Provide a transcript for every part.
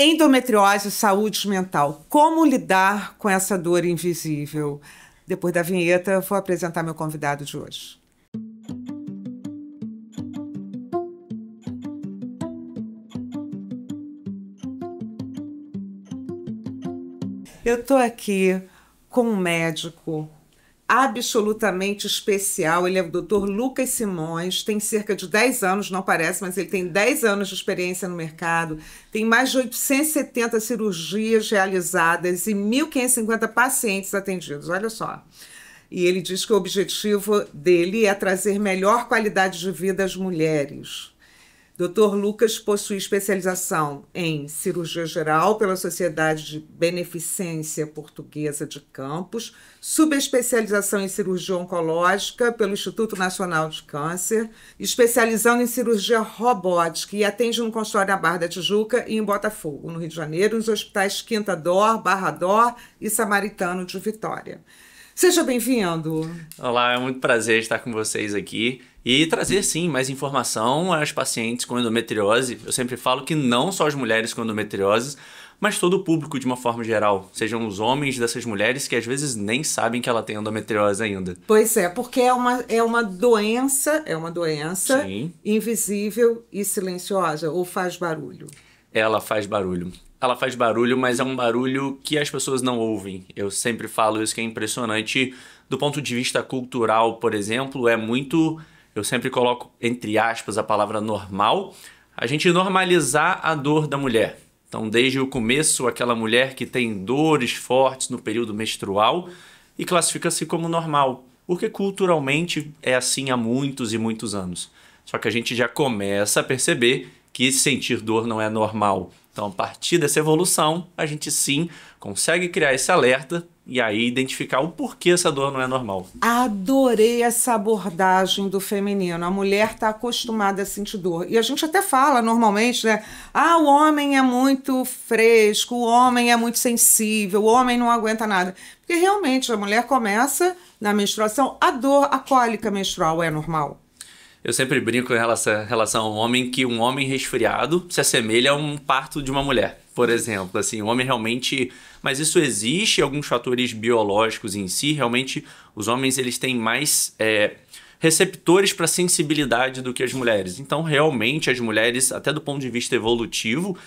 Endometriose e saúde mental. Como lidar com essa dor invisível? Depois da vinheta, vou apresentar meu convidado de hoje. Eu estou aqui com um médico absolutamente especial. Ele é o Dr. Lucas Simões, tem cerca de 10 anos, não parece, mas ele tem 10 anos de experiência no mercado, tem mais de 870 cirurgias realizadas e 1.550 pacientes atendidos, olha só. E ele diz que o objetivo dele é trazer melhor qualidade de vida às mulheres. Dr. Lucas possui especialização em cirurgia geral pela Sociedade de Beneficência Portuguesa de Campos, subespecialização em cirurgia oncológica pelo Instituto Nacional de Câncer, especializando em cirurgia robótica e atende no consultório na Barra da Tijuca e em Botafogo, no Rio de Janeiro, nos hospitais Quinta D'Or, Barra D'Or e Samaritano de Vitória. Seja bem-vindo. Olá, é muito prazer estar com vocês aqui e trazer, sim, mais informação às pacientes com endometriose. Eu sempre falo que não só as mulheres com endometriose, mas todo o público de uma forma geral, sejam os homens dessas mulheres que às vezes nem sabem que ela tem endometriose ainda. Pois é, porque é uma doença Sim. invisível e silenciosa, ou faz barulho? Ela faz barulho. Ela faz barulho, mas é um barulho que as pessoas não ouvem. Eu sempre falo isso, que é impressionante. Do ponto de vista cultural, por exemplo, é muito... Eu sempre coloco, entre aspas, a palavra normal. A gente normalizar a dor da mulher. Então, desde o começo, aquela mulher que tem dores fortes no período menstrual e classifica-se como normal. Porque culturalmente é assim há muitos e muitos anos. Só que a gente já começa a perceber que sentir dor não é normal. Então, a partir dessa evolução, a gente sim consegue criar esse alerta e aí identificar o porquê essa dor não é normal. Adorei essa abordagem do feminino. A mulher está acostumada a sentir dor. E a gente até fala normalmente, né? Ah, o homem é muito fresco, o homem é muito sensível, o homem não aguenta nada. Porque realmente a mulher começa na menstruação, a dor, a cólica menstrual é normal. Eu sempre brinco em relação ao homem que um homem resfriado se assemelha a um parto de uma mulher, por exemplo. Assim, o homem realmente... Mas isso existe, alguns fatores biológicos em si. Realmente, os homens eles têm mais receptores para sensibilidade do que as mulheres. Então, realmente, as mulheres, até do ponto de vista evolutivo,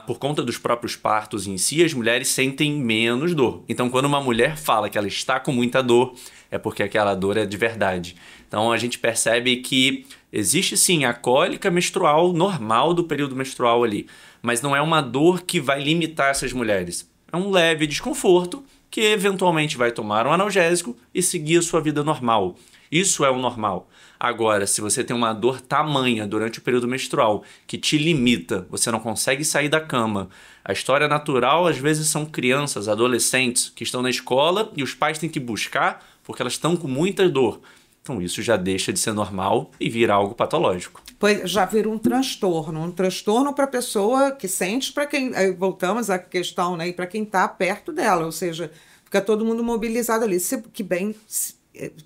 por conta dos próprios partos em si, as mulheres sentem menos dor. Então, quando uma mulher fala que ela está com muita dor, é porque aquela dor é de verdade. Então, a gente percebe que existe sim a cólica menstrual normal do período menstrual ali, mas não é uma dor que vai limitar essas mulheres. É um leve desconforto que eventualmente vai tomar um analgésico e seguir a sua vida normal. Isso é o normal. Agora, se você tem uma dor tamanha durante o período menstrual que te limita, você não consegue sair da cama. A história natural, às vezes, são crianças, adolescentes que estão na escola e os pais têm que buscar porque elas estão com muita dor. Então isso já deixa de ser normal e vira algo patológico. Pois já vira um transtorno para a pessoa que sente, para quem... Aí voltamos à questão, né? E para quem está perto dela, ou seja, fica todo mundo mobilizado ali.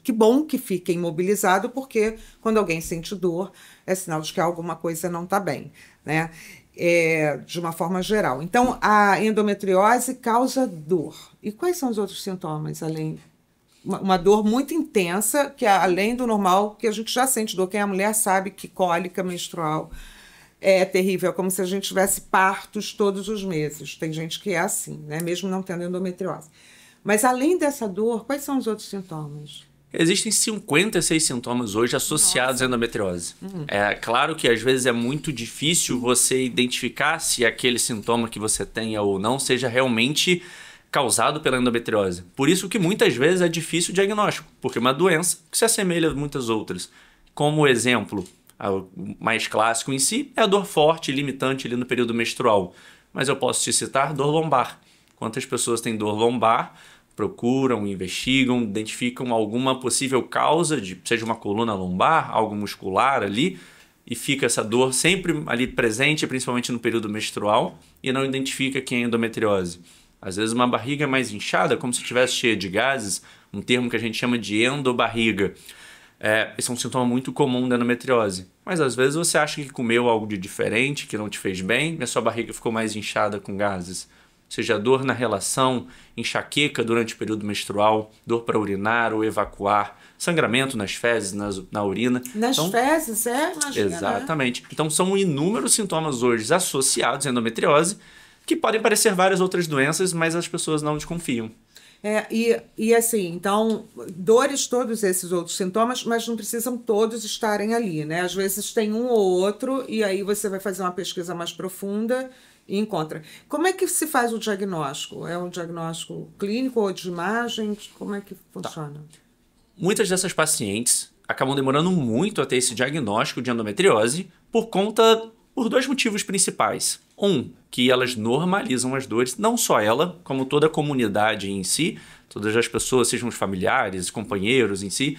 Que bom que fiquem mobilizados, porque quando alguém sente dor, é sinal de que alguma coisa não está bem, né? De uma forma geral. Então, a endometriose causa dor. E quais são os outros sintomas, além... Uma dor muito intensa, que é além do normal, que a gente já sente dor. Quem é mulher sabe que cólica menstrual é terrível, é como se a gente tivesse partos todos os meses. Tem gente que é assim, né? Mesmo não tendo endometriose. Mas além dessa dor, quais são os outros sintomas? Existem 56 sintomas hoje associados à endometriose. É claro que às vezes é muito difícil você identificar se aquele sintoma que você tenha ou não seja realmente causado pela endometriose. Por isso que muitas vezes é difícil o diagnóstico, porque é uma doença que se assemelha a muitas outras. Como exemplo, o mais clássico em si é a dor forte e limitante ali no período menstrual. Mas eu posso te citar dor lombar. Quantas pessoas têm dor lombar, procuram, investigam, identificam alguma possível causa, seja uma coluna lombar, algo muscular ali, e fica essa dor sempre ali presente, principalmente no período menstrual, e não identifica quem é endometriose. Às vezes uma barriga mais inchada, como se estivesse cheia de gases, um termo que a gente chama de endobarriga. Esse é um sintoma muito comum da endometriose. Mas às vezes você acha que comeu algo de diferente, que não te fez bem, e a sua barriga ficou mais inchada com gases. Seja dor na relação, enxaqueca durante o período menstrual, dor para urinar ou evacuar, sangramento nas fezes, na urina. Nas fezes, imagina, exatamente. Né? Então são inúmeros sintomas hoje associados à endometriose que podem parecer várias outras doenças, mas as pessoas não desconfiam. E assim, então, dores, todos esses outros sintomas, mas não precisam todos estarem ali, né? Às vezes tem um ou outro, e aí você vai fazer uma pesquisa mais profunda e encontra. Como é que se faz o diagnóstico? É um diagnóstico clínico ou de imagem? Como é que funciona? Muitas dessas pacientes acabam demorando muito a ter esse diagnóstico de endometriose por dois motivos principais. Que elas normalizam as dores, não só ela, como toda a comunidade em si, todas as pessoas, sejam os familiares, companheiros em si,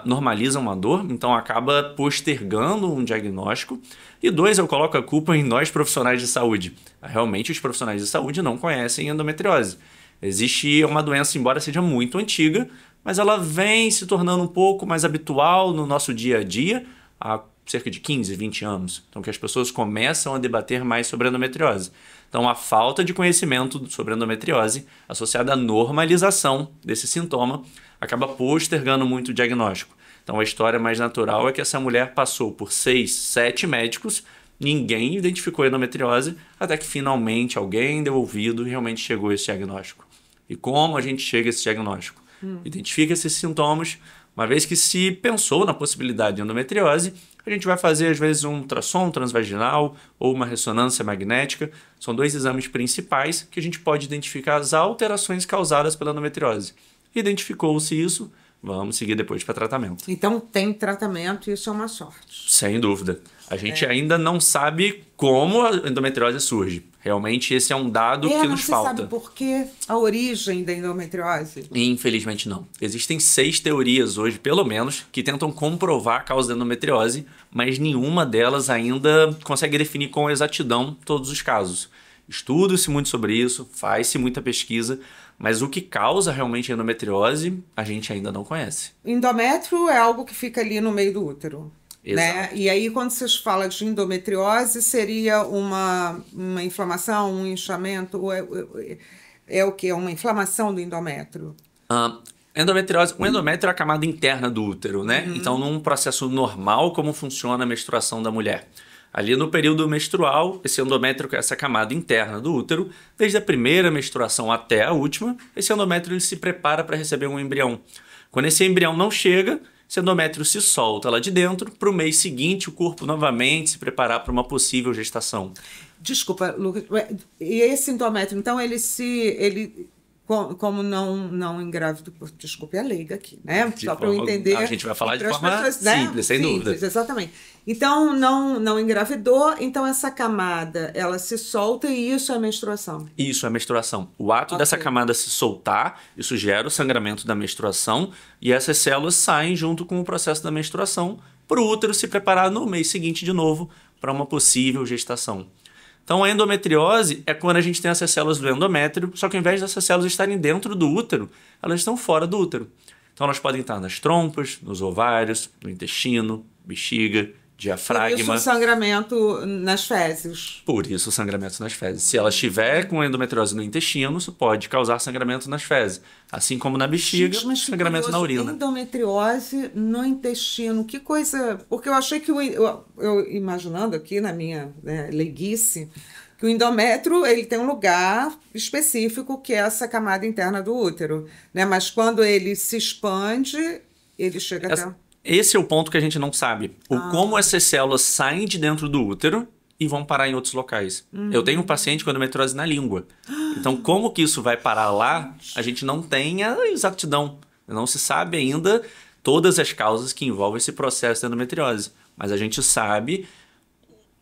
normalizam a dor, então acaba postergando um diagnóstico. E 2, eu coloco a culpa em nós profissionais de saúde. Realmente os profissionais de saúde não conhecem endometriose. Existe uma doença, embora seja muito antiga, mas ela vem se tornando um pouco mais habitual no nosso dia a dia, há cerca de 15, 20 anos. Então que as pessoas começam a debater mais sobre a endometriose. Então a falta de conhecimento sobre a endometriose, associada à normalização desse sintoma, acaba postergando muito o diagnóstico. Então a história mais natural é que essa mulher passou por 6, 7 médicos, ninguém identificou endometriose, até que finalmente alguém deu ouvido e realmente chegou a esse diagnóstico. E como a gente chega a esse diagnóstico? Identifica esses sintomas. Uma vez que se pensou na possibilidade de endometriose, a gente vai fazer às vezes um ultrassom transvaginal ou uma ressonância magnética. São 2 exames principais que a gente pode identificar as alterações causadas pela endometriose. Identificou-se isso, vamos seguir depois para tratamento. Então tem tratamento e isso é uma sorte. Sem dúvida. A gente ainda não sabe como a endometriose surge. Realmente esse é um dado que nos falta. Você sabe por que a origem da endometriose? Infelizmente não. Existem 6 teorias hoje, pelo menos, que tentam comprovar a causa da endometriose, mas nenhuma delas ainda consegue definir com exatidão todos os casos. Estuda-se muito sobre isso, faz-se muita pesquisa, mas o que causa realmente a endometriose, a gente ainda não conhece. Endométrio é algo que fica ali no meio do útero. Exato. Né? E aí, quando vocês falam de endometriose, seria uma inflamação, um inchamento? É o quê? Uma inflamação do endométrio? Endometriose, o endométrio é a camada interna do útero, né? Então, num processo normal, como funciona a menstruação da mulher? Ali no período menstrual, esse endométrio, essa camada interna do útero, desde a primeira menstruação até a última, esse endométrio ele se prepara para receber um embrião. Quando esse embrião não chega, esse endométrio se solta lá de dentro, para o mês seguinte o corpo novamente se preparar para uma possível gestação. Desculpa, Lucas, e esse endométrio, então como não engravidou, desculpe a leiga aqui, né? Só para eu entender. A gente vai falar de forma simples, sem dúvida. Exatamente. Então, não engravidou, então essa camada, ela se solta e isso é menstruação. Isso é menstruação. O ato dessa camada se soltar, isso gera o sangramento da menstruação e essas células saem junto com o processo da menstruação para o útero se preparar no mês seguinte de novo para uma possível gestação. Então, a endometriose é quando a gente tem essas células do endométrio, só que ao invés dessas células estarem dentro do útero, elas estão fora do útero. Então, elas podem estar nas trompas, nos ovários, no intestino, bexiga, diafragma. Por isso o sangramento nas fezes. Por isso o sangramento nas fezes. Se ela estiver com endometriose no intestino, isso pode causar sangramento nas fezes. Assim como na bexiga, sangramento na urina. Endometriose no intestino, que coisa... Porque eu achei que, eu imaginando aqui na minha leiguice, que o endométrio ele tem um lugar específico que é essa camada interna do útero. Né? Mas quando ele se expande, ele chega até... Esse é o ponto que a gente não sabe. Como essas células saem de dentro do útero e vão parar em outros locais. Eu tenho um paciente com endometriose na língua. Então, como que isso vai parar lá, a gente não tem a exatidão. Não se sabe ainda todas as causas que envolvem esse processo de endometriose. Mas a gente sabe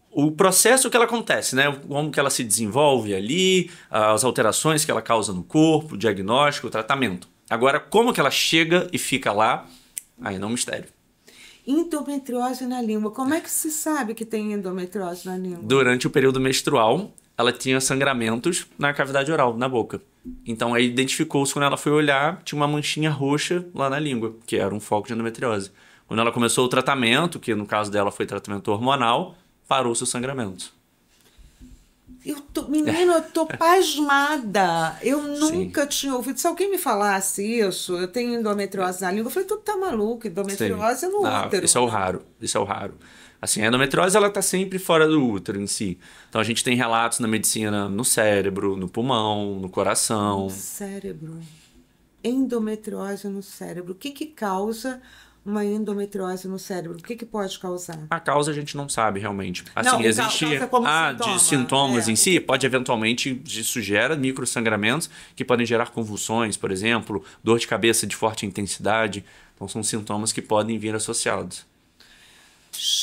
o processo que ela acontece, né? Como que ela se desenvolve ali, as alterações que ela causa no corpo, o diagnóstico, o tratamento. Agora, como que ela chega e fica lá, aí não é um mistério. Endometriose na língua. Como é que se sabe que tem endometriose na língua? Durante o período menstrual, ela tinha sangramentos na cavidade oral, na boca. Então, aí identificou-se quando ela foi olhar, tinha uma manchinha roxa lá na língua, que era um foco de endometriose. Quando ela começou o tratamento, que no caso dela foi tratamento hormonal, parou-se o sangramento. Menina, eu tô pasmada. Eu Sim. nunca tinha ouvido. Se alguém me falasse isso, eu tenho endometriose na língua, eu falei, tu tá maluco, Sim. endometriose é no útero. Isso é o raro. Isso é o raro. Assim, a endometriose ela está sempre fora do útero em si. Então a gente tem relatos na medicina no cérebro, no pulmão, no No coração. cérebro. Endometriose no cérebro. O que que causa uma endometriose no cérebro? O que que pode causar? A causa a gente não sabe realmente. Não, Assim, existe causa como de sintoma. sintomas em O si, que pode eventualmente, isso gera microsangramentos que podem gerar convulsões, por exemplo, dor de cabeça de forte intensidade. Então são sintomas que podem vir associados.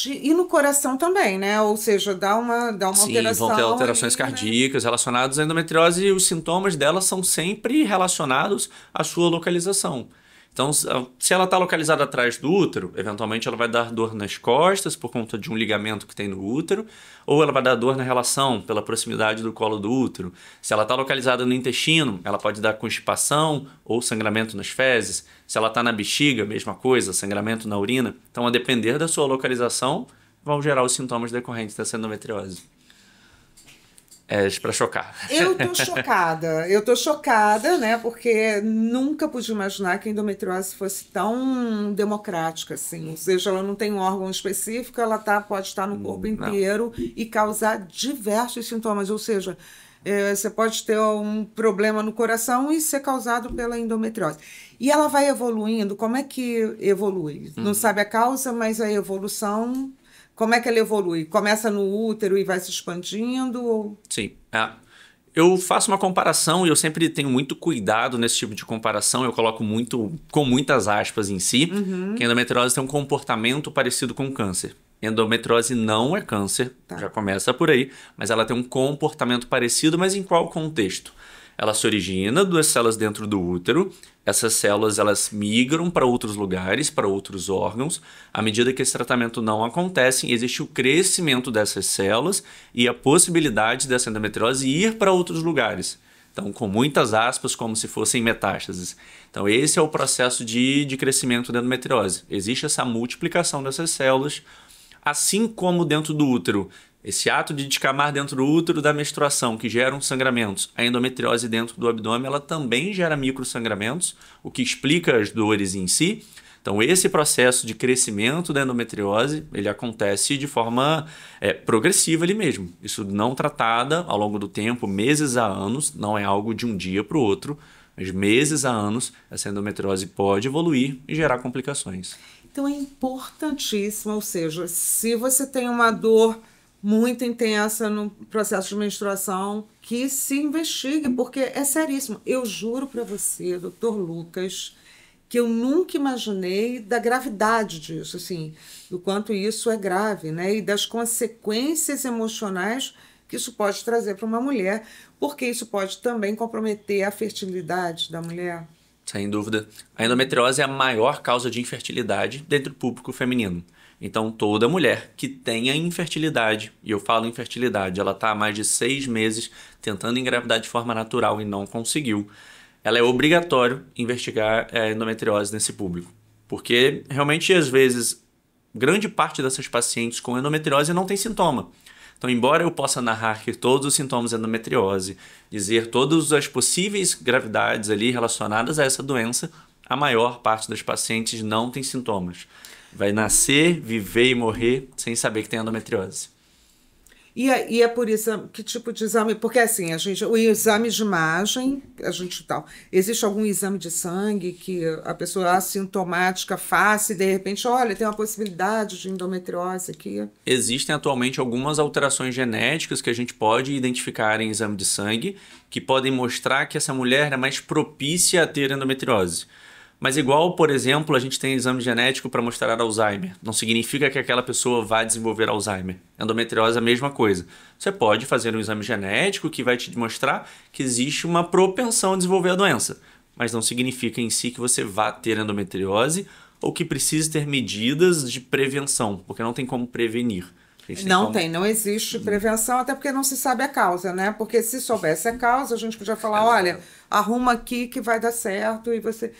E no coração também, né? Ou seja, dá uma Sim, vão ter alteração alterações ali, né? cardíacas relacionadas à endometriose e os sintomas dela são sempre relacionados à sua localização. Então, se ela está localizada atrás do útero, eventualmente ela vai dar dor nas costas por conta de um ligamento que tem no útero, ou ela vai dar dor na relação pela proximidade do colo do útero. Se ela está localizada no intestino, ela pode dar constipação ou sangramento nas fezes. Se ela está na bexiga, mesma coisa, sangramento na urina. Então, a depender da sua localização, vão gerar os sintomas decorrentes dessa endometriose. É para chocar. Eu tô chocada, né? Porque nunca pude imaginar que a endometriose fosse tão democrática assim. Ou seja, ela não tem um órgão específico, pode estar no corpo Não. inteiro e causar diversos sintomas. Ou seja, você pode ter um problema no coração e ser causado pela endometriose. E ela vai evoluindo. Como é que evolui? Não sabe a causa, mas a evolução. Como é que ela evolui? Começa no útero e vai se expandindo? Ou... Sim. Eu faço uma comparação e eu sempre tenho muito cuidado nesse tipo de comparação. Eu coloco muito, com muitas aspas em si, que a endometriose tem um comportamento parecido com câncer. Endometriose não é câncer, já começa por aí, mas ela tem um comportamento parecido, mas em qual contexto? Ela se origina das células dentro do útero, essas células elas migram para outros lugares, para outros órgãos. À medida que esse tratamento não acontece, existe o crescimento dessas células e a possibilidade dessa endometriose ir para outros lugares. Então, com muitas aspas, como se fossem metástases. Então, esse é o processo de crescimento da endometriose. Existe essa multiplicação dessas células, assim como dentro do útero. Esse ato de descamar dentro do útero da menstruação, que geram sangramentos, a endometriose dentro do abdômen, ela também gera microsangramentos, o que explica as dores em si. Então, esse processo de crescimento da endometriose, ele acontece de forma progressiva ali mesmo. Isso não tratada ao longo do tempo, meses a anos, não é algo de um dia para o outro, mas meses a anos, essa endometriose pode evoluir e gerar complicações. Então, é importantíssimo, ou seja, se você tem uma dor muito intensa no processo de menstruação, que se investigue, porque é seríssimo. Eu juro para você, doutor Lucas, que eu nunca imaginei da gravidade disso, assim, do quanto isso é grave, né? E das consequências emocionais que isso pode trazer para uma mulher, porque isso pode também comprometer a fertilidade da mulher. Sem dúvida. A endometriose é a maior causa de infertilidade dentro do público feminino. Então, toda mulher que tenha infertilidade, e eu falo infertilidade, ela está há mais de 6 meses tentando engravidar de forma natural e não conseguiu, ela é obrigatório investigar a endometriose nesse público. Porque, realmente, às vezes, grande parte dessas pacientes com endometriose não tem sintoma. Então, embora eu possa narrar que todos os sintomas de endometriose, dizer todas as possíveis gravidades ali relacionadas a essa doença, a maior parte das pacientes não tem sintomas. Vai nascer, viver e morrer sem saber que tem endometriose. E é por isso, que tipo de exame? Porque assim, o exame de imagem, existe algum exame de sangue que a pessoa assintomática faça e de repente, olha, tem uma possibilidade de endometriose aqui? Existem atualmente algumas alterações genéticas que a gente pode identificar em exame de sangue que podem mostrar que essa mulher é mais propícia a ter endometriose. Mas igual, por exemplo, a gente tem exame genético para mostrar Alzheimer. Não significa que aquela pessoa vai desenvolver Alzheimer. Endometriose é a mesma coisa. Você pode fazer um exame genético que vai te mostrar que existe uma propensão a desenvolver a doença. Mas não significa em si que você vá ter endometriose ou que precise ter medidas de prevenção, porque não tem como prevenir. Não existe prevenção, até porque não se sabe a causa, né? Porque se soubesse a causa, a gente podia falar, olha, arruma aqui que vai dar certo e você...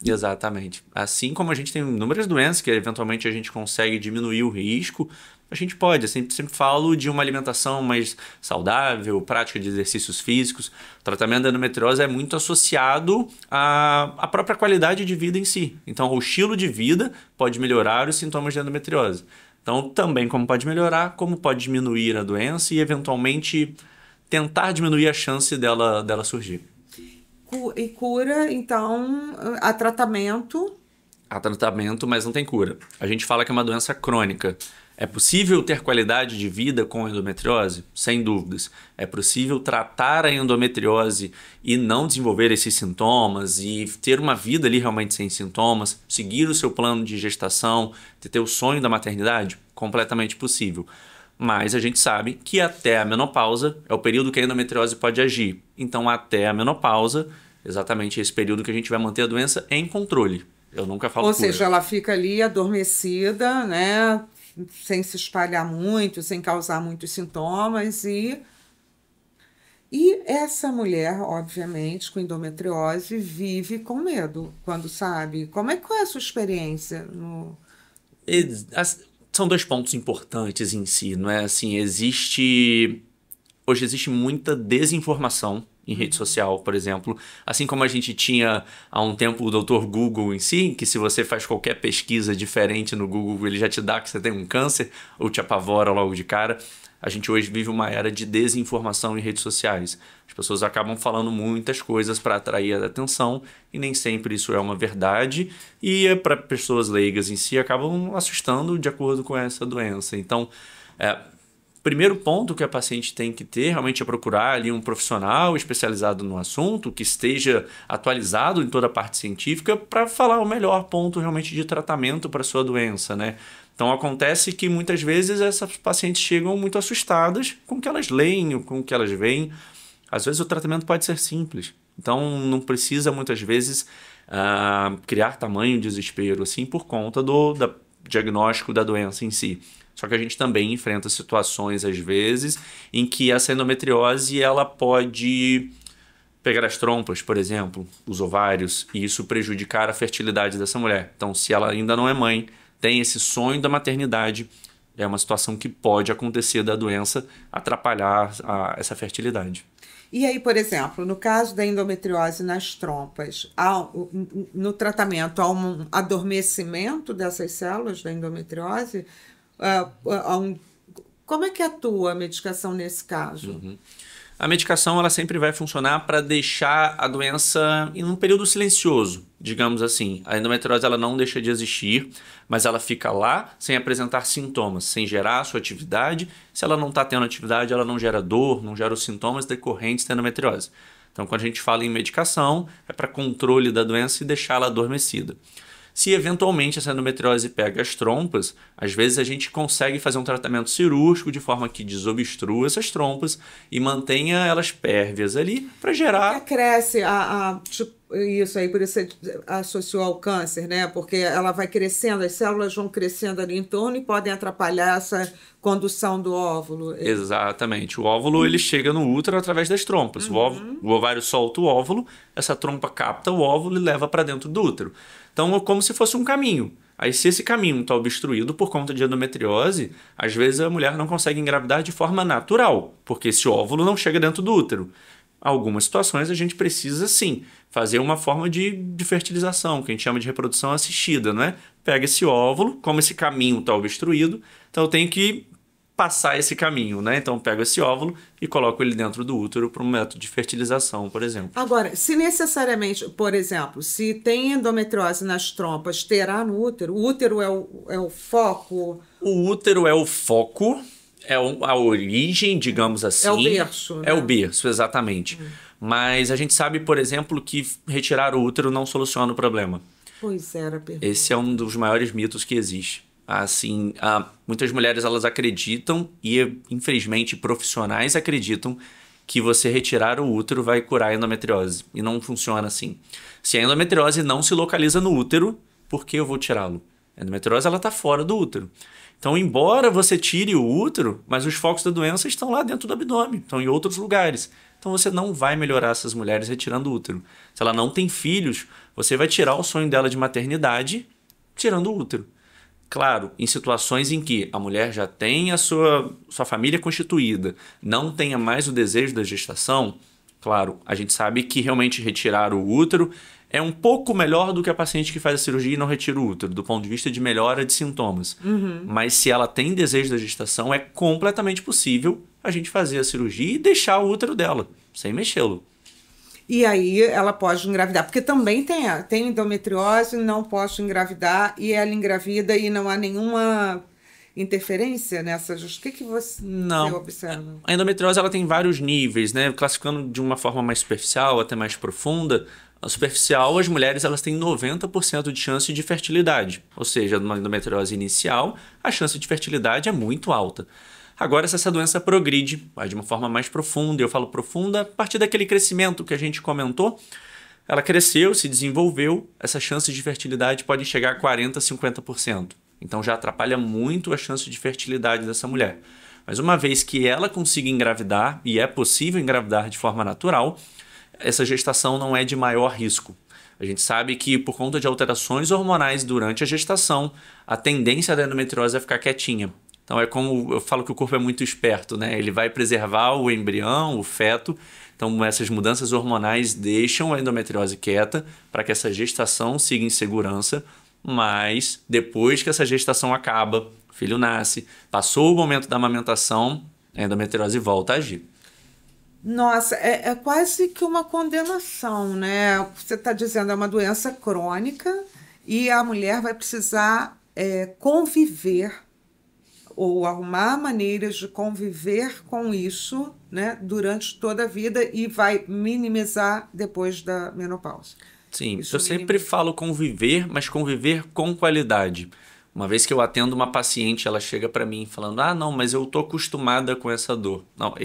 Exatamente. Assim como a gente tem inúmeras doenças que eventualmente a gente consegue diminuir o risco, a gente pode. Eu sempre falo de uma alimentação mais saudável, prática de exercícios físicos. O tratamento da endometriose é muito associado à própria qualidade de vida em si. Então, o estilo de vida pode melhorar os sintomas de endometriose. Então, também como pode melhorar, como pode diminuir a doença e, eventualmente, tentar diminuir a chance dela surgir. E cura, então, há tratamento. Há tratamento, mas não tem cura. A gente fala que é uma doença crônica. É possível ter qualidade de vida com endometriose? Sem dúvidas. É possível tratar a endometriose e não desenvolver esses sintomas e ter uma vida ali realmente sem sintomas, seguir o seu plano de gestação, ter o sonho da maternidade? Completamente possível. Mas a gente sabe que até a menopausa é o período que a endometriose pode agir. Então, até a menopausa, exatamente esse período que a gente vai manter a doença em controle. Eu nunca falo Ou cura. seja, ela fica ali adormecida, né? Sem se espalhar muito, sem causar muitos sintomas. E essa mulher, obviamente, com endometriose, vive com medo quando sabe. Como é que é a sua experiência no... São dois pontos importantes em si, não é? Assim, hoje existe muita desinformação em rede social, por exemplo. Assim como a gente tinha há um tempo o Dr. Google em si, que se você faz qualquer pesquisa diferente no Google, ele já te dá que você tem um câncer ou te apavora logo de cara. A gente hoje vive uma era de desinformação em redes sociais. As pessoas acabam falando muitas coisas para atrair a atenção e nem sempre isso é uma verdade. E para pessoas leigas em si acabam assustando de acordo com essa doença. Então, primeiro ponto que a paciente tem que ter realmente é procurar ali um profissional especializado no assunto, que esteja atualizado em toda a parte científica para falar o melhor ponto realmente de tratamento para a sua doença, né? Então acontece que muitas vezes essas pacientes chegam muito assustadas com o que elas leem, com o que elas veem. Às vezes o tratamento pode ser simples. Então não precisa muitas vezes criar tamanho desespero assim por conta do diagnóstico da doença em si. Só que a gente também enfrenta situações, às vezes, em que essa endometriose ela pode pegar as trompas, por exemplo, os ovários, e isso prejudicar a fertilidade dessa mulher. Então, se ela ainda não é mãe, tem esse sonho da maternidade, é uma situação que pode acontecer da doença atrapalhar essa fertilidade. E aí, por exemplo, no caso da endometriose nas trompas, no tratamento há um adormecimento dessas células da endometriose? Como é que atua a medicação nesse caso? Uhum. A medicação ela sempre vai funcionar para deixar a doença em um período silencioso, digamos assim. A endometriose ela não deixa de existir, mas ela fica lá sem apresentar sintomas, sem gerar a sua atividade. Se ela não está tendo atividade, ela não gera dor, não gera os sintomas decorrentes da endometriose. Então, quando a gente fala em medicação, é para controle da doença e deixá-la adormecida. Se eventualmente essa endometriose pega as trompas, às vezes a gente consegue fazer um tratamento cirúrgico de forma que desobstrua essas trompas e mantenha elas pérvias ali para gerar... Cresce isso aí, por isso você associou ao câncer, né? Porque ela vai crescendo, as células vão crescendo ali em torno e podem atrapalhar essa condução do óvulo. Exatamente. O óvulo ele chega no útero através das trompas. O ovário solta o óvulo, essa trompa capta o óvulo e leva para dentro do útero. Então é como se fosse um caminho. Aí se esse caminho está obstruído por conta de endometriose, às vezes a mulher não consegue engravidar de forma natural, porque esse óvulo não chega dentro do útero. Algumas situações a gente precisa sim fazer uma forma de fertilização, que a gente chama de reprodução assistida, não é? Pega esse óvulo, como esse caminho está obstruído, então eu tenho que passar esse caminho, né? Então eu pego esse óvulo e coloco ele dentro do útero para um método de fertilização, por exemplo. Agora, se necessariamente, por exemplo, se tem endometriose nas trompas, terá no útero? O útero é o foco? O útero é o foco, é a origem, digamos assim. É o berço. Né? É o berço, exatamente. Mas a gente sabe, por exemplo, que retirar o útero não soluciona o problema. Pois era a pergunta. Esse é um dos maiores mitos que existe. Assim, muitas mulheres elas acreditam e, infelizmente, profissionais acreditam que você retirar o útero vai curar a endometriose. E não funciona assim. Se a endometriose não se localiza no útero, por que eu vou tirá-lo? A endometriose está fora do útero. Então, embora você tire o útero, mas os focos da doença estão lá dentro do abdômen, estão em outros lugares. Então, você não vai melhorar essas mulheres retirando o útero. Se ela não tem filhos, você vai tirar o sonho dela de maternidade tirando o útero. Claro, em situações em que a mulher já tem a sua família constituída, não tenha mais o desejo da gestação, claro, a gente sabe que realmente retirar o útero é um pouco melhor do que a paciente que faz a cirurgia e não retira o útero, do ponto de vista de melhora de sintomas. Mas se ela tem desejo da gestação, é completamente possível a gente fazer a cirurgia e deixar o útero dela, sem mexê-lo. E aí ela pode engravidar, porque também tem endometriose, não posso engravidar, e ela engravida e não há nenhuma interferência nessa... O que você observa? A endometriose ela tem vários níveis, né? Classificando de uma forma mais superficial até mais profunda. A superficial, as mulheres elas têm 90% de chance de fertilidade. Ou seja, numa endometriose inicial, a chance de fertilidade é muito alta. Agora, se essa doença progride, vai de uma forma mais profunda, eu falo profunda, a partir daquele crescimento que a gente comentou, ela cresceu, se desenvolveu, essa chance de fertilidade pode chegar a 40%, 50%. Então já atrapalha muito a chance de fertilidade dessa mulher. Mas uma vez que ela consiga engravidar, e é possível engravidar de forma natural, essa gestação não é de maior risco. A gente sabe que por conta de alterações hormonais durante a gestação, a tendência da endometriose é ficar quietinha. Então é como eu falo que o corpo é muito esperto, né? Ele vai preservar o embrião, o feto. Então essas mudanças hormonais deixam a endometriose quieta para que essa gestação siga em segurança. Mas depois que essa gestação acaba, o filho nasce, passou o momento da amamentação, a endometriose volta a agir. Nossa, é quase que uma condenação, né? Você está dizendo, é uma doença crônica e a mulher vai precisar conviver ou arrumar maneiras de conviver com isso, né, durante toda a vida e vai minimizar depois da menopausa. Sim, eu sempre falo conviver, mas conviver com qualidade. Uma vez que eu atendo uma paciente, ela chega para mim falando, não, mas eu tô acostumada com essa dor. Não,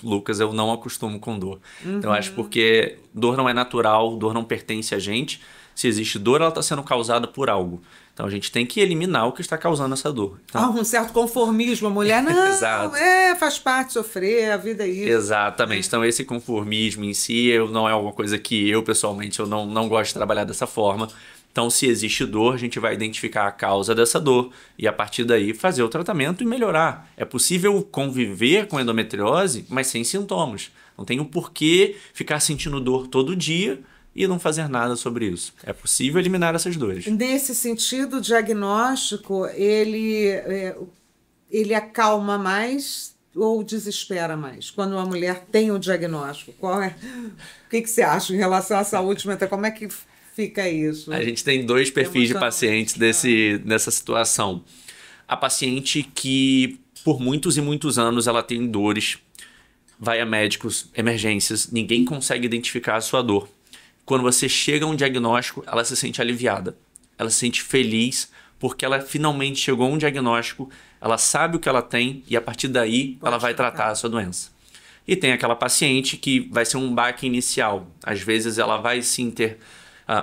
Lucas, eu não acostumo com dor. Então, eu acho porque dor não é natural, dor não pertence a gente. Se existe dor, ela está sendo causada por algo. Então, a gente tem que eliminar o que está causando essa dor. Então... um certo conformismo. A mulher, não, Exato. Faz parte sofrer, a vida é isso. Exatamente. Então, esse conformismo em si não é alguma coisa que eu, pessoalmente, eu não gosto de trabalhar dessa forma. Então, se existe dor, a gente vai identificar a causa dessa dor e, a partir daí, fazer o tratamento e melhorar. É possível conviver com endometriose, mas sem sintomas. Não tem o porquê ficar sentindo dor todo dia e não fazer nada sobre isso. É possível eliminar essas dores. Nesse sentido, o diagnóstico, ele acalma mais ou desespera mais? Quando uma mulher tem o diagnóstico, o que você acha em relação à saúde mental? Como é que fica isso? A gente tem dois perfis de pacientes nessa situação. A paciente que, por muitos e muitos anos, ela tem dores, vai a médicos, emergências, ninguém consegue identificar a sua dor. Quando você chega a um diagnóstico, ela se sente aliviada. Ela se sente feliz porque ela finalmente chegou a um diagnóstico, ela sabe o que ela tem e a partir daí ela vai tratar a sua doença. E tem aquela paciente que vai ser um baque inicial. Às vezes ela vai sim ter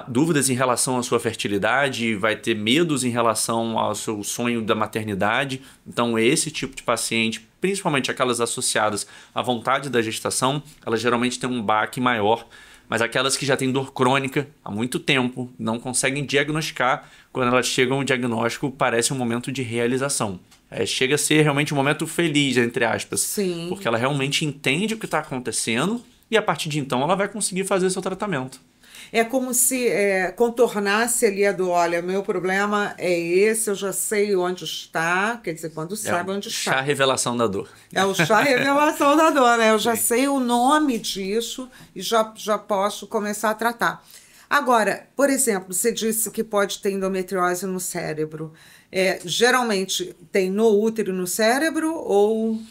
dúvidas em relação à sua fertilidade, vai ter medos em relação ao seu sonho da maternidade. Então esse tipo de paciente, principalmente aquelas associadas à vontade da gestação, elas geralmente têm um baque maior. Mas aquelas que já têm dor crônica há muito tempo, não conseguem diagnosticar, quando elas chegam ao diagnóstico, parece um momento de realização. Chega a ser realmente um momento feliz, entre aspas. Sim. Porque ela realmente entende o que está acontecendo e a partir de então ela vai conseguir fazer seu tratamento. É como se contornasse ali a dor. Olha, meu problema é esse, eu já sei onde está. Quer dizer, quando sabe onde está. Chá revelação da dor. É o chá revelação da dor, né? Eu já sei o nome disso e já posso começar a tratar. Agora, por exemplo, você disse que pode ter endometriose no cérebro. Geralmente tem no útero e no cérebro ou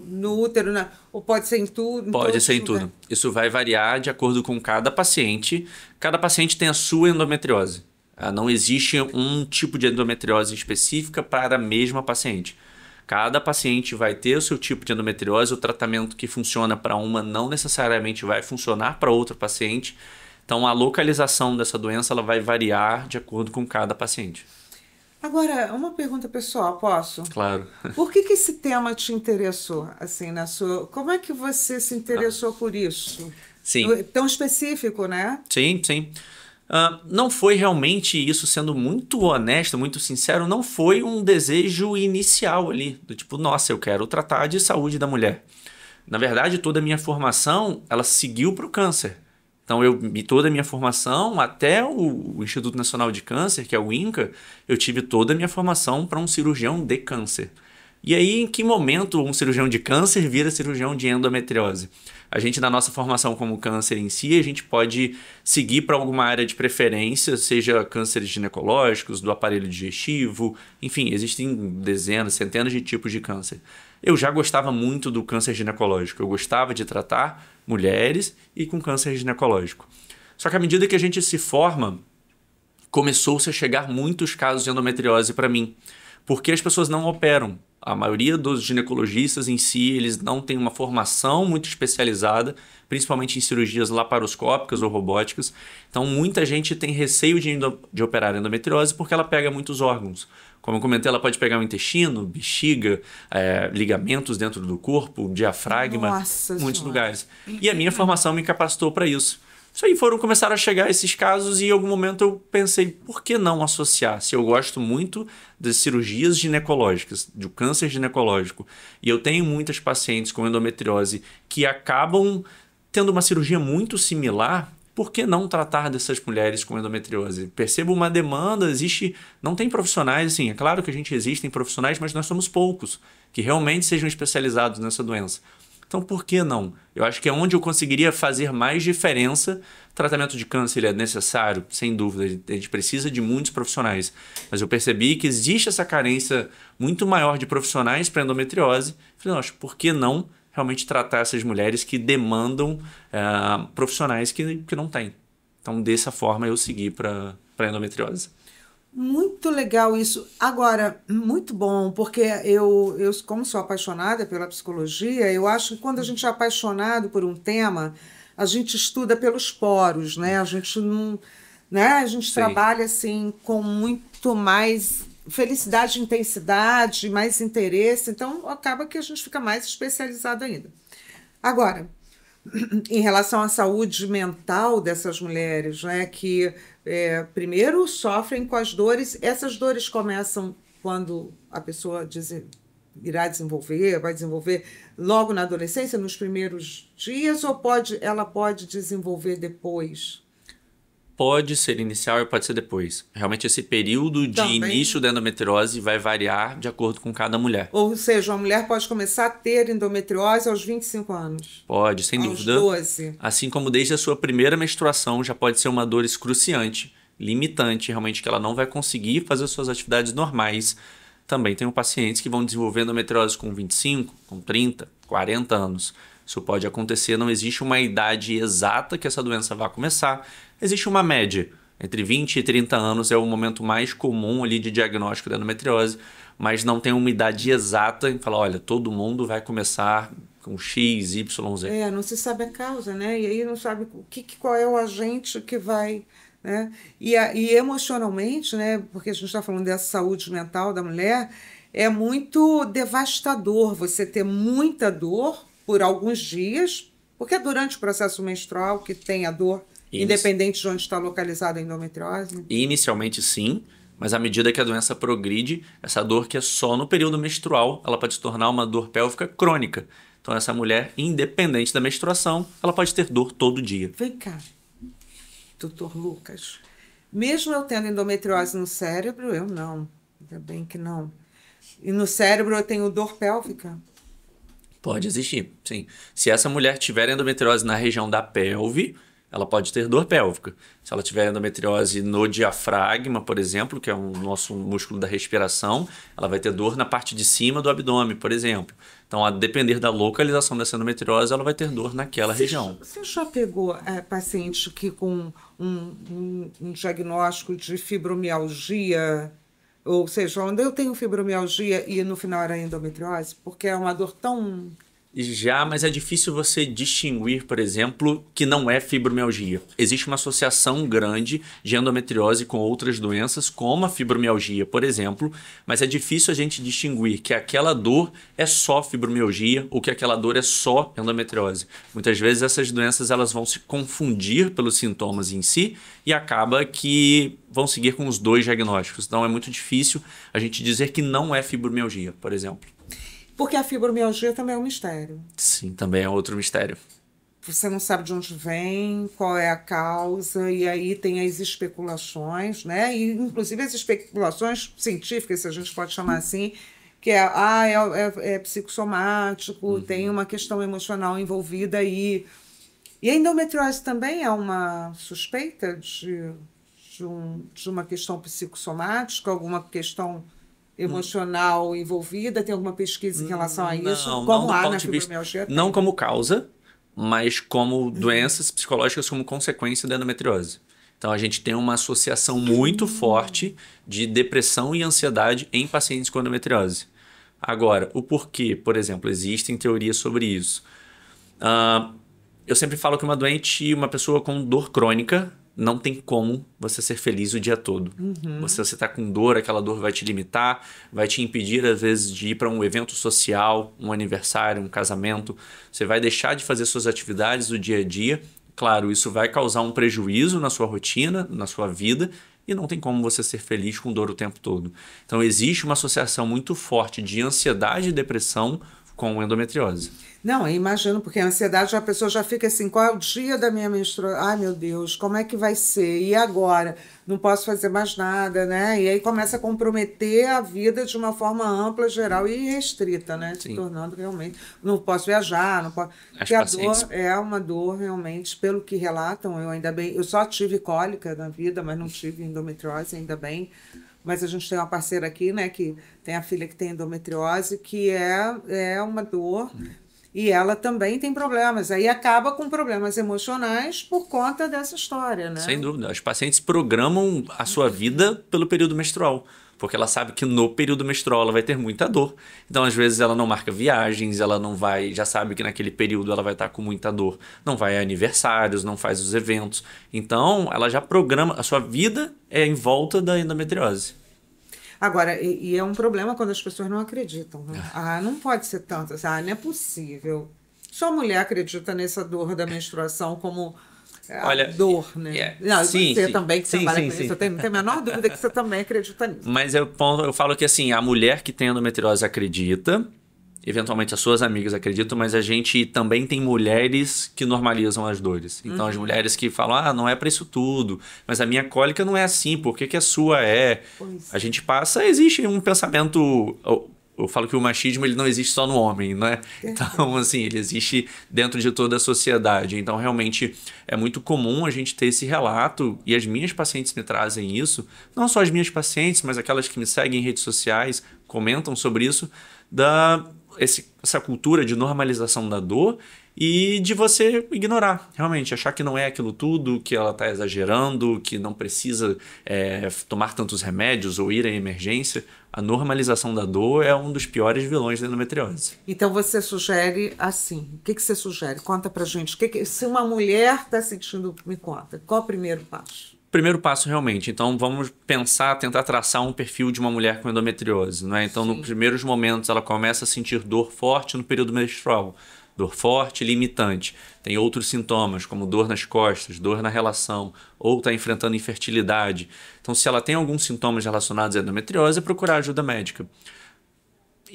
no útero, ou pode ser em tudo? Pode ser em tudo. Isso vai variar de acordo com cada paciente. Cada paciente tem a sua endometriose. Não existe um tipo de endometriose específica para a mesma paciente. Cada paciente vai ter o seu tipo de endometriose. O tratamento que funciona para uma não necessariamente vai funcionar para outra paciente. Então, a localização dessa doença ela vai variar de acordo com cada paciente. Agora, uma pergunta pessoal, posso? Claro. Por que esse tema te interessou, assim, na sua... Como é que você se interessou por isso? Sim, Tão específico, né? sim, sim. Não foi realmente isso, sendo muito honesto, muito sincero, não foi um desejo inicial ali, do tipo, nossa, eu quero tratar de saúde da mulher. Na verdade, toda a minha formação, ela seguiu para o câncer. Então, toda a minha formação, até o Instituto Nacional de Câncer, que é o INCA, eu tive toda a minha formação para um cirurgião de câncer. E aí, em que momento um cirurgião de câncer vira cirurgião de endometriose? A gente, na nossa formação como câncer em si, a gente pode seguir para alguma área de preferência, seja cânceres ginecológicos, do aparelho digestivo, enfim, existem dezenas, centenas de tipos de câncer. Eu já gostava muito do câncer ginecológico, eu gostava de tratar mulheres e com câncer ginecológico. Só que à medida que a gente se forma, começou-se a chegar muitos casos de endometriose para mim, porque as pessoas não operam. A maioria dos ginecologistas em si, eles não têm uma formação muito especializada, principalmente em cirurgias laparoscópicas ou robóticas. Então, muita gente tem receio de operar endometriose porque ela pega muitos órgãos. Como eu comentei, ela pode pegar o intestino, bexiga, ligamentos dentro do corpo, diafragma, Nossa muitos Senhora. lugares. E a minha formação me capacitou para isso. Isso aí começaram a chegar esses casos e em algum momento eu pensei, por que não associar? Se eu gosto muito das cirurgias ginecológicas, do câncer ginecológico, e eu tenho muitas pacientes com endometriose que acabam tendo uma cirurgia muito similar, por que não tratar dessas mulheres com endometriose? Percebo uma demanda, não tem profissionais, assim, é claro que existem profissionais, mas nós somos poucos que realmente sejam especializados nessa doença. Então, por que não? Eu acho que é onde eu conseguiria fazer mais diferença. Tratamento de câncer ele é necessário, sem dúvida. A gente precisa de muitos profissionais. Mas eu percebi que existe essa carência muito maior de profissionais para endometriose. Falei, nossa, por que não realmente tratar essas mulheres que demandam profissionais que não têm? Então, dessa forma, eu segui para endometriose. Muito legal isso. Agora, muito bom, porque como sou apaixonada pela psicologia, eu acho que quando a gente é apaixonado por um tema, a gente estuda pelos poros, né? A gente não, né? A gente Sim. trabalha assim com muito mais felicidade, intensidade, mais interesse, então acaba que a gente fica mais especializado ainda. Agora, em relação à saúde mental dessas mulheres, né, que primeiro sofrem com as dores, essas dores começam quando a pessoa vai desenvolver logo na adolescência, nos primeiros dias, ou ela pode desenvolver depois? Pode ser inicial e pode ser depois. Realmente esse período de Também. início da endometriose vai variar de acordo com cada mulher. Ou seja, uma mulher pode começar a ter endometriose aos 25 anos. Pode, sem aos dúvida. 12. Assim como desde a sua primeira menstruação já pode ser uma dor excruciante, limitante, realmente que ela não vai conseguir fazer suas atividades normais. Também tenho pacientes que vão desenvolver endometriose com 25, com 30, 40 anos. Isso pode acontecer, não existe uma idade exata que essa doença vai começar. Existe uma média. Entre 20 e 30 anos é o momento mais comum ali de diagnóstico da endometriose, mas não tem uma idade exata em falar, olha, todo mundo vai começar com X, Y, Z. Não se sabe a causa, né? E aí não sabe qual é o agente que vai, né? E emocionalmente, né? Porque a gente está falando dessa saúde mental da mulher, é muito devastador você ter muita dor por alguns dias, porque é durante o processo menstrual que tem a dor, independente de onde está localizada a endometriose. Inicialmente sim, mas à medida que a doença progride, essa dor que é só no período menstrual, ela pode se tornar uma dor pélvica crônica. Então essa mulher, independente da menstruação, ela pode ter dor todo dia. Vem cá, doutor Lucas. Mesmo eu tendo endometriose no cérebro, eu não. Ainda bem que não. E no cérebro eu tenho dor pélvica. Pode existir, sim. Se essa mulher tiver endometriose na região da pelve, ela pode ter dor pélvica. Se ela tiver endometriose no diafragma, por exemplo, que é o nosso músculo da respiração, ela vai ter dor na parte de cima do abdômen, por exemplo. Então, a depender da localização dessa endometriose, ela vai ter dor naquela região. Você já pegou paciente que com um diagnóstico de fibromialgia, ou seja, onde eu tenho fibromialgia e no final era endometriose, porque é uma dor tão Já, mas é difícil você distinguir, por exemplo, que não é fibromialgia. Existe uma associação grande de endometriose com outras doenças, como a fibromialgia, por exemplo, mas é difícil a gente distinguir que aquela dor é só fibromialgia ou que aquela dor é só endometriose. Muitas vezes essas doenças elas vão se confundir pelos sintomas em si e acaba que vão seguir com os dois diagnósticos. Então é muito difícil a gente dizer que não é fibromialgia, por exemplo. Porque a fibromialgia também é um mistério. Sim, também é outro mistério. Você não sabe de onde vem, qual é a causa, e aí tem as especulações, né? E, inclusive, as especulações científicas, se a gente pode chamar assim, que é psicossomático, tem uma questão emocional envolvida aí. E a endometriose também é uma suspeita de uma questão psicossomática, alguma questão emocional envolvida? Tem alguma pesquisa em relação a isso? Não, Como não há do na ponto de vista, fibromialgia? não como causa, mas como doenças psicológicas como consequência da endometriose. Então a gente tem uma associação muito forte de depressão e ansiedade em pacientes com endometriose. Agora, o porquê, por exemplo, existem teorias sobre isso. Eu sempre falo que uma pessoa com dor crônica, não tem como você ser feliz o dia todo. Você está com dor, aquela dor vai te limitar, vai te impedir, às vezes, de ir para um evento social, um aniversário, um casamento. Você vai deixar de fazer suas atividades do dia a dia. Claro, isso vai causar um prejuízo na sua rotina, na sua vida, e não tem como você ser feliz com dor o tempo todo. Então, existe uma associação muito forte de ansiedade e depressão com endometriose. Não, eu imagino, porque a ansiedade, a pessoa já fica assim, qual é o dia da minha menstruação? Ai, meu Deus, como é que vai ser? E agora? Não posso fazer mais nada, né? E aí começa a comprometer a vida de uma forma ampla, geral e restrita, né? Se tornando realmente... Não posso viajar, não posso... Porque a dor é uma dor, realmente, pelo que relatam, eu só tive cólica na vida, mas não tive endometriose, ainda bem. Mas a gente tem uma parceira aqui, né, que tem a filha que tem endometriose, que é uma dor... E ela também tem problemas. Aí acaba com problemas emocionais por conta dessa história, né? Sem dúvida. As pacientes programam a sua vida pelo período menstrual. Porque ela sabe que no período menstrual ela vai ter muita dor. Então, às vezes, ela não marca viagens, ela não vai... Já sabe que naquele período ela vai estar com muita dor. Não vai a aniversários, não faz os eventos. Então, ela já programa... A sua vida é em volta da endometriose. Agora, e é um problema quando as pessoas não acreditam. Né? Não pode ser tanto. Não é possível. Só a mulher acredita nessa dor da menstruação como dor, né? Não, sim, você sim, também que trabalha com isso. Eu tenho a menor dúvida que você também acredita nisso. Mas eu falo que assim, a mulher que tem endometriose acredita, eventualmente as suas amigas acreditam, mas a gente também tem mulheres que normalizam as dores. Então, as mulheres que falam, não é para isso tudo, mas a minha cólica não é assim, por que a sua é? A gente existe um pensamento... Eu falo que o machismo ele não existe só no homem, né? Então, assim, ele existe dentro de toda a sociedade. Então, realmente, é muito comum a gente ter esse relato, e as minhas pacientes me trazem isso, não só as minhas pacientes, mas aquelas que me seguem em redes sociais, comentam sobre isso, essa cultura de normalização da dor e de você ignorar, realmente, achar que não é aquilo tudo, que ela está exagerando, que não precisa tomar tantos remédios ou ir à emergência. A normalização da dor é um dos piores vilões da endometriose. Então você sugere assim, o que você sugere? Conta pra gente, se uma mulher está sentindo, me conta, qual é o primeiro passo? Primeiro passo, realmente. Então, vamos tentar traçar um perfil de uma mulher com endometriose. Né? Então, nos primeiros momentos, ela começa a sentir dor forte no período menstrual. Dor forte e limitante. Tem outros sintomas, como dor nas costas, dor na relação, ou está enfrentando infertilidade. Então, se ela tem alguns sintomas relacionados à endometriose, é procurar ajuda médica.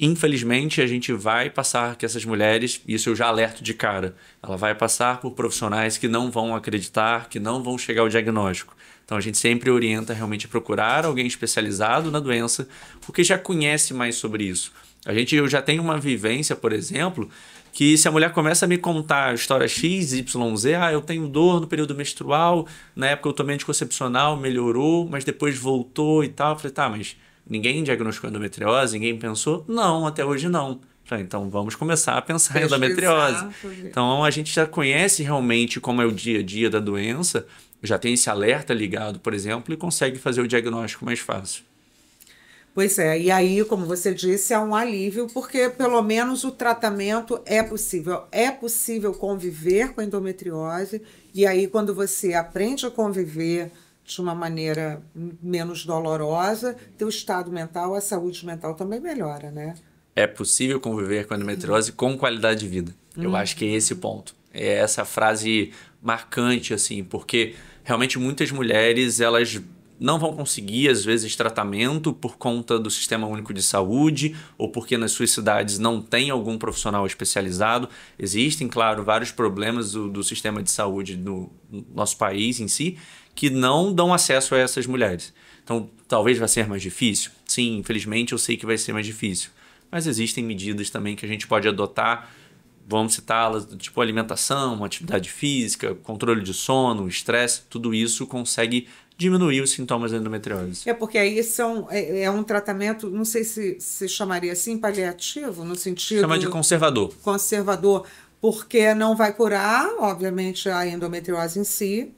Infelizmente, a gente vai passar que essas mulheres, isso eu já alerto de cara, ela vai passar por profissionais que não vão acreditar, que não vão chegar ao diagnóstico. Então, a gente sempre orienta realmente a procurar alguém especializado na doença, porque já conhece mais sobre isso. Eu já tenho uma vivência, por exemplo, que se a mulher começa a me contar a história X, Y, Z, eu tenho dor no período menstrual, na época eu tomei anticoncepcional, melhorou, mas depois voltou e tal. Eu falei, mas ninguém diagnosticou endometriose? Ninguém pensou? Não, até hoje não. Então, vamos começar a pensar em endometriose. Então, a gente já conhece realmente como é o dia a dia da doença, já tem esse alerta ligado, por exemplo, e consegue fazer o diagnóstico mais fácil. Pois é, e aí, como você disse, é um alívio, porque pelo menos o tratamento é possível. É possível conviver com a endometriose, e aí, quando você aprende a conviver de uma maneira menos dolorosa, teu estado mental, a saúde mental também melhora, né? É possível conviver com a endometriose com qualidade de vida. Eu acho que é esse o ponto. É essa frase marcante, assim, porque realmente muitas mulheres, elas não vão conseguir, às vezes, tratamento por conta do Sistema Único de Saúde ou porque nas suas cidades não tem algum profissional especializado. Existem, claro, vários problemas do sistema de saúde no nosso país em si que não dão acesso a essas mulheres. Então, talvez vai ser mais difícil. Sim, infelizmente eu sei que vai ser mais difícil. Mas existem medidas também que a gente pode adotar, vamos citá-las, tipo alimentação, atividade física, controle de sono, estresse, tudo isso consegue diminuir os sintomas da endometriose. É porque aí é um tratamento, não sei se chamaria assim, paliativo, no sentido... Chama de conservador. Conservador, porque não vai curar, obviamente, a endometriose em si,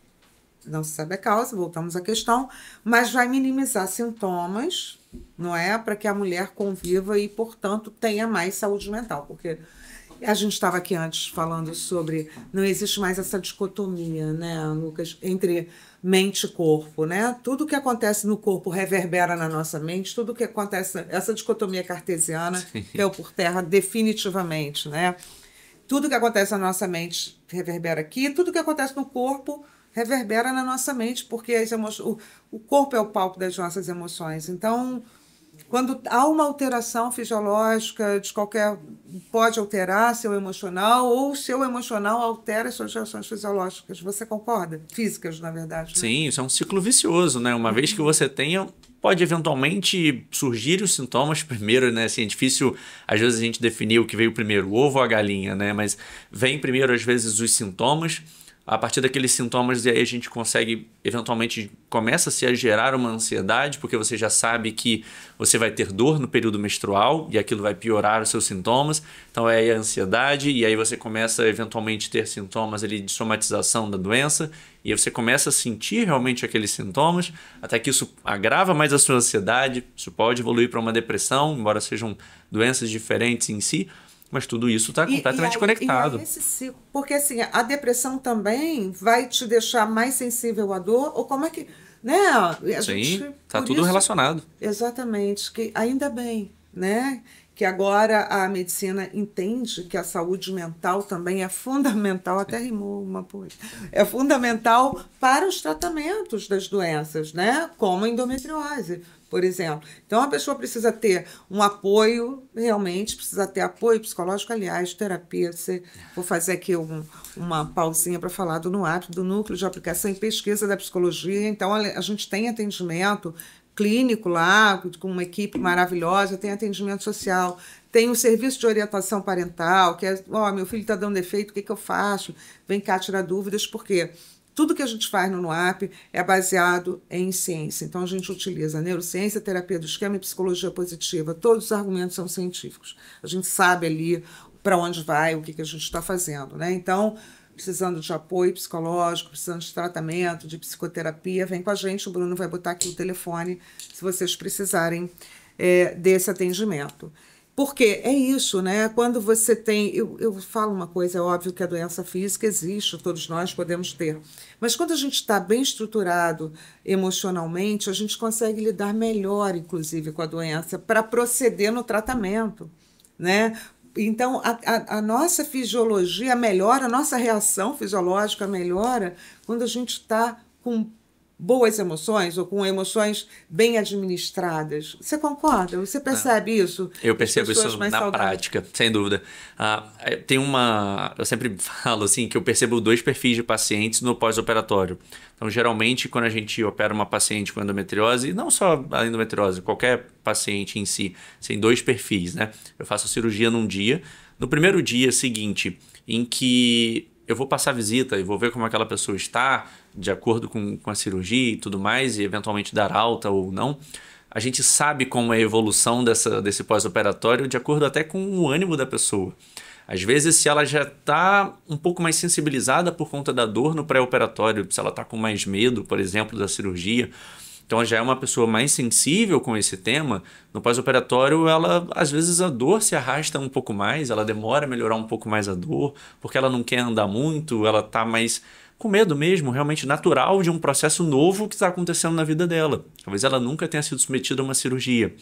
não se sabe a causa, voltamos à questão, mas vai minimizar sintomas, não é? Para que a mulher conviva e, portanto, tenha mais saúde mental, porque a gente estava aqui antes falando sobre não existe mais essa dicotomia, né, Lucas, entre mente e corpo, né? Tudo que acontece no corpo reverbera na nossa mente, tudo que acontece, essa dicotomia cartesiana caiu por terra definitivamente, né? Tudo que acontece na nossa mente reverbera aqui, tudo que acontece no corpo reverbera na nossa mente, porque o corpo é o palco das nossas emoções. Então, quando há uma alteração fisiológica pode alterar seu emocional, ou seu emocional altera suas reações fisiológicas. Você concorda? Físicas, na verdade. Né? Sim, isso é um ciclo vicioso, né? Uma vez que você tenha, pode eventualmente surgir os sintomas primeiro, né? Assim, é difícil, às vezes, a gente definir o que veio primeiro, o ovo ou a galinha, né? Mas vem primeiro, às vezes, os sintomas. A partir daqueles sintomas, aí a gente consegue, eventualmente, começa-se a gerar uma ansiedade, porque você já sabe que você vai ter dor no período menstrual e aquilo vai piorar os seus sintomas. Então, é aí a ansiedade e aí você começa, eventualmente, a ter sintomas ali de somatização da doença e aí você começa a sentir realmente aqueles sintomas, até que isso agrava mais a sua ansiedade, isso pode evoluir para uma depressão, embora sejam doenças diferentes em si. Mas tudo isso está completamente conectado. Porque assim, a depressão também vai te deixar mais sensível à dor, ou como é que... Né? Sim, está tudo relacionado. Exatamente, que ainda bem, né? Que agora a medicina entende que a saúde mental também é fundamental, até rimou uma coisa, é fundamental para os tratamentos das doenças, né? Como a endometriose, por exemplo. Então, a pessoa precisa ter um apoio, realmente precisa ter apoio psicológico, aliás, terapia. Vou fazer aqui uma pausinha para falar do NUAP, do Núcleo de Aplicação e Pesquisa da Psicologia. Então, a gente tem atendimento clínico lá, com uma equipe maravilhosa, tem atendimento social, tem o serviço de orientação parental, que é, meu filho está dando defeito, o que eu faço? Vem cá tirar dúvidas, porque tudo que a gente faz no NUAP é baseado em ciência. Então, a gente utiliza neurociência, terapia do esquema e psicologia positiva. Todos os argumentos são científicos. A gente sabe ali para onde vai, o que a gente está fazendo, né? Então, precisando de apoio psicológico, precisando de tratamento, de psicoterapia, vem com a gente. O Bruno vai botar aqui o telefone se vocês precisarem desse atendimento. Porque é isso, né? Quando você tem... Eu falo uma coisa, é óbvio que a doença física existe, todos nós podemos ter. Mas quando a gente está bem estruturado emocionalmente, a gente consegue lidar melhor, inclusive, com a doença, para proceder no tratamento, né? Então, a nossa fisiologia melhora, a nossa reação fisiológica melhora quando a gente está com boas emoções ou com emoções bem administradas. Você concorda? Você percebe isso? Eu percebo isso na prática, sem dúvida. Eu sempre falo assim que eu percebo 2 perfis de pacientes no pós-operatório. Então, geralmente, quando a gente opera uma paciente com endometriose, e não só a endometriose, qualquer paciente em si, tem 2 perfis, né? Eu faço a cirurgia num dia. No primeiro dia seguinte, em que eu vou passar visita e vou ver como aquela pessoa está, de acordo com a cirurgia e tudo mais, e eventualmente dar alta ou não. A gente sabe como é a evolução desse pós-operatório de acordo até com o ânimo da pessoa. Às vezes, se ela já está um pouco mais sensibilizada por conta da dor no pré-operatório, se ela está com mais medo, por exemplo, da cirurgia, Então já é uma pessoa mais sensível com esse tema. No pós-operatório, ela às vezes a dor se arrasta um pouco mais, ela demora a melhorar um pouco mais a dor, porque ela não quer andar muito, ela está mais com medo mesmo, realmente natural de um processo novo que está acontecendo na vida dela. Talvez ela nunca tenha sido submetida a uma cirurgia.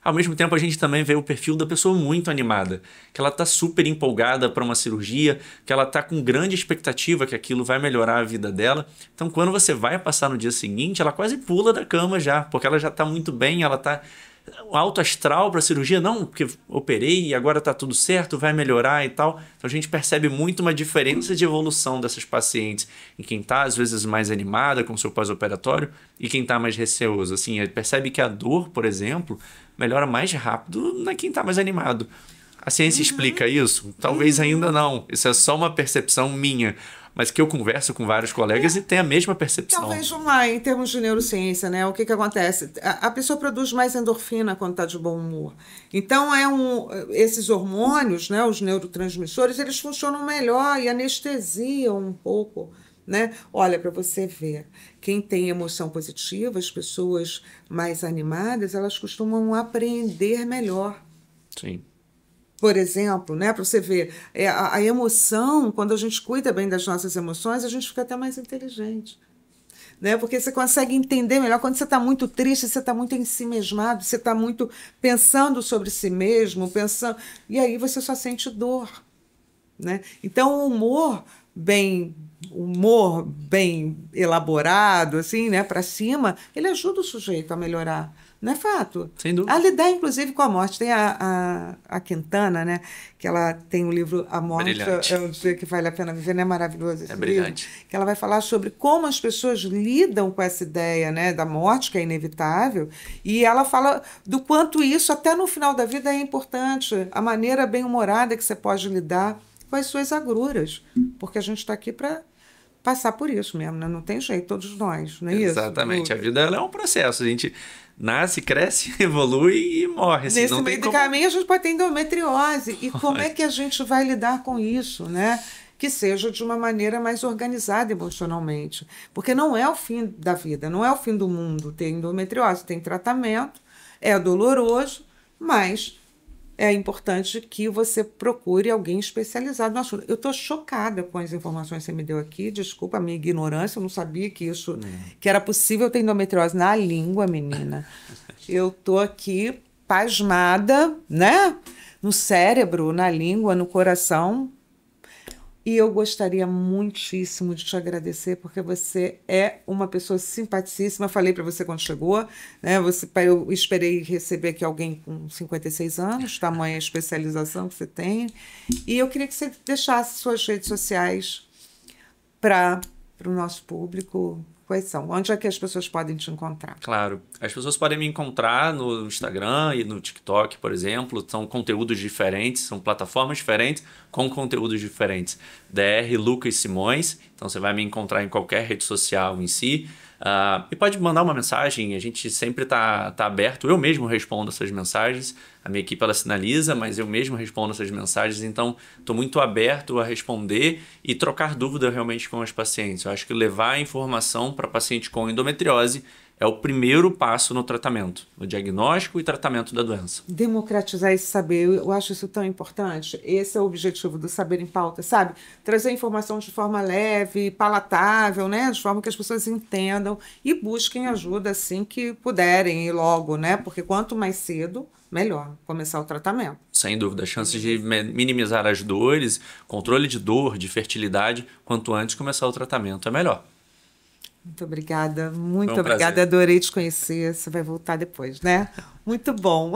Ao mesmo tempo, a gente também vê o perfil da pessoa muito animada, que ela está super empolgada para uma cirurgia, que ela está com grande expectativa que aquilo vai melhorar a vida dela. Então, quando você vai passar no dia seguinte, ela quase pula da cama já, porque ela já está muito bem, ela está alto astral para a cirurgia, não, porque operei e agora está tudo certo, vai melhorar e tal. Então, a gente percebe muito uma diferença de evolução dessas pacientes em quem está, às vezes, mais animada com o seu pós-operatório e quem está mais receoso. Assim, percebe que a dor, por exemplo, melhora mais rápido na quem está mais animado. A ciência explica isso? Talvez ainda não. Isso é só uma percepção minha. Mas que eu converso com vários colegas e tenho a mesma percepção. Talvez, vamos lá, em termos de neurociência, né? O que acontece? A pessoa produz mais endorfina quando está de bom humor. Então, esses hormônios, né, os neurotransmissores, eles funcionam melhor e anestesiam um pouco. Né? Olha, para você ver, quem tem emoção positiva, as pessoas mais animadas, elas costumam aprender melhor. Sim. Por exemplo, né, para você ver, a emoção, quando a gente cuida bem das nossas emoções, a gente fica até mais inteligente. Né? Porque você consegue entender melhor. Quando você está muito triste, você está muito ensimesmado, você está muito pensando sobre si mesmo, e aí você só sente dor. Né? Então, o humor bem elaborado, assim, né, para cima, ele ajuda o sujeito a melhorar. Não é fato? Sem dúvida. A lidar, inclusive, com a morte. Tem a Quintana, né, que ela tem o livro A Morte Brilhante. é o Dia que Vale a Pena Viver, não é maravilhoso esse livro? Brilhante. Que ela vai falar sobre como as pessoas lidam com essa ideia, né, da morte, que é inevitável, e ela fala do quanto isso, até no final da vida, é importante, a maneira bem-humorada que você pode lidar com as suas agruras, porque a gente está aqui para passar por isso mesmo, né? Não tem jeito, todos nós, não é isso? Exatamente. A vida ela é um processo. A gente nasce, cresce, evolui e morre. Assim, nesse não meio tem do como... caminho a gente pode ter endometriose. E como é que a gente vai lidar com isso, né? Que seja de uma maneira mais organizada emocionalmente. Porque não é o fim da vida, não é o fim do mundo ter endometriose. Tem tratamento, é doloroso, mas é importante que você procure alguém especializado no assunto. Eu estou chocada com as informações que você me deu aqui. Desculpa a minha ignorância, eu não sabia que isso que era possível ter endometriose na língua, menina. Eu estou aqui pasmada, né? No cérebro, na língua, no coração. E eu gostaria muitíssimo de te agradecer, porque você é uma pessoa simpaticíssima. Eu falei para você quando chegou, né? Eu esperei receber aqui alguém com 56 anos, tamanha especialização que você tem. E eu queria que você deixasse suas redes sociais para o nosso público. Quais são? Onde é que as pessoas podem te encontrar? Claro. As pessoas podem me encontrar no Instagram e no TikTok, por exemplo. São conteúdos diferentes, são plataformas diferentes com conteúdos diferentes. DR Lucas Simões. Então você vai me encontrar em qualquer rede social em si. E pode mandar uma mensagem, a gente sempre tá aberto. Eu mesmo respondo essas mensagens. A minha equipe ela sinaliza, mas eu mesmo respondo essas mensagens. Então, estou muito aberto a responder e trocar dúvida realmente com os pacientes. Eu acho que levar a informação para paciente com endometriose é o primeiro passo no tratamento, no diagnóstico e tratamento da doença. Democratizar esse saber, eu acho isso tão importante. Esse é o objetivo do Saber em Pauta, sabe? Trazer informação de forma leve, palatável, né? De forma que as pessoas entendam e busquem ajuda assim que puderem e logo, né? Porque quanto mais cedo, melhor começar o tratamento. Sem dúvida, as chances de minimizar as dores, controle de dor, de fertilidade, quanto antes começar o tratamento é melhor. Muito obrigada, muito Foi um obrigada, prazer. adorei te conhecer, você vai voltar depois, né? Muito bom.